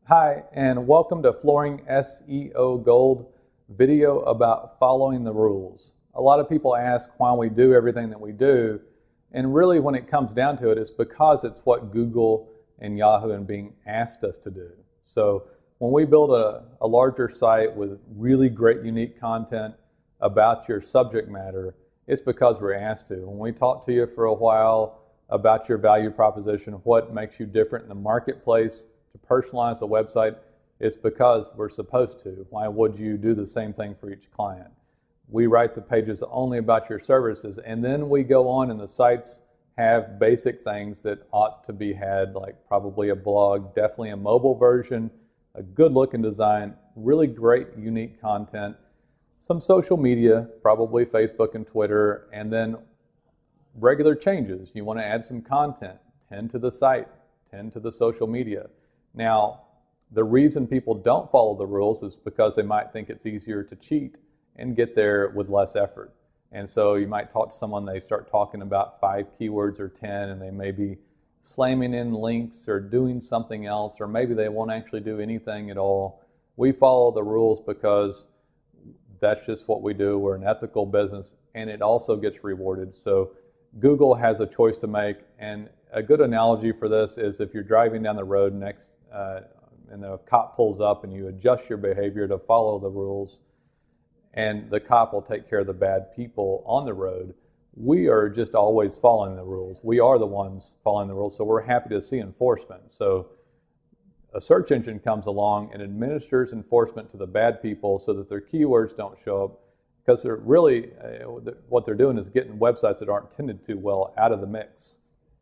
Hi, and welcome to Flooring SEO Gold video about following the rules. A lot of people ask why we do everything that we do, and really when it comes down to it, it's because it's what Google and Yahoo and Bing asked us to do. So when we build a larger site with really great unique content about your subject matter, it's because we're asked to. When we talk to you for a while about your value proposition, what makes you different in the marketplace, to personalize the website, it's because we're supposed to. Why would you do the same thing for each client? We write the pages only about your services, and then we go on and the sites have basic things that ought to be had, like probably a blog, definitely a mobile version, a good looking design, really great unique content, some social media, probably Facebook and Twitter, and then regular changes. You want to add some content, tend to the site, tend to the social media. Now, the reason people don't follow the rules is because they might think it's easier to cheat and get there with less effort. And so you might talk to someone, they start talking about 5 keywords or 10, and they may be slamming in links or doing something else, or maybe they won't actually do anything at all. We follow the rules because that's just what we do. We're an ethical business, and it also gets rewarded. So Google has a choice to make, and a good analogy for this is if you're driving down the road and the cop pulls up and you adjust your behavior to follow the rules, and the cop will take care of the bad people on the road. We are just always following the rules. We are the ones following the rules, so we're happy to see enforcement. So a search engine comes along and administers enforcement to the bad people so that their keywords don't show up, because they're really, what they're doing is getting websites that aren't tended to well out of the mix.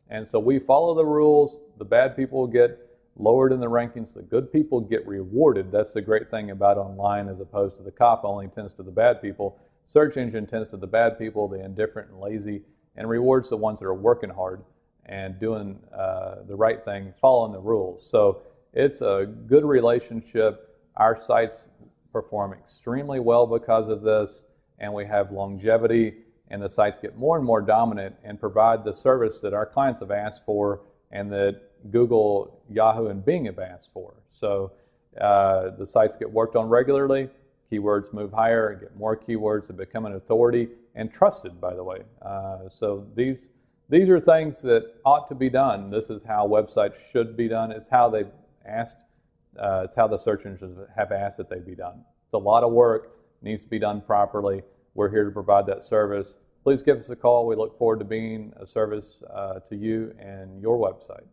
And so we follow the rules. The bad people get lowered in the rankings. The good people get rewarded. That's the great thing about online, as opposed to the cop only tends to the bad people. Search engine tends to the bad people, the indifferent and lazy, and rewards the ones that are working hard and doing the right thing, following the rules. So it's a good relationship. Our sites perform extremely well because of this, and we have longevity, and the sites get more and more dominant and provide the service that our clients have asked for and that Google, Yahoo, and Bing have asked for. So the sites get worked on regularly, keywords move higher, get more keywords, they become an authority and trusted, by the way. So these are things that ought to be done. This is how websites should be done. It's how they've asked, it's how the search engines have asked that they be done. It's a lot of work, needs to be done properly. We're here to provide that service. Please give us a call. We look forward to being a service to you and your website.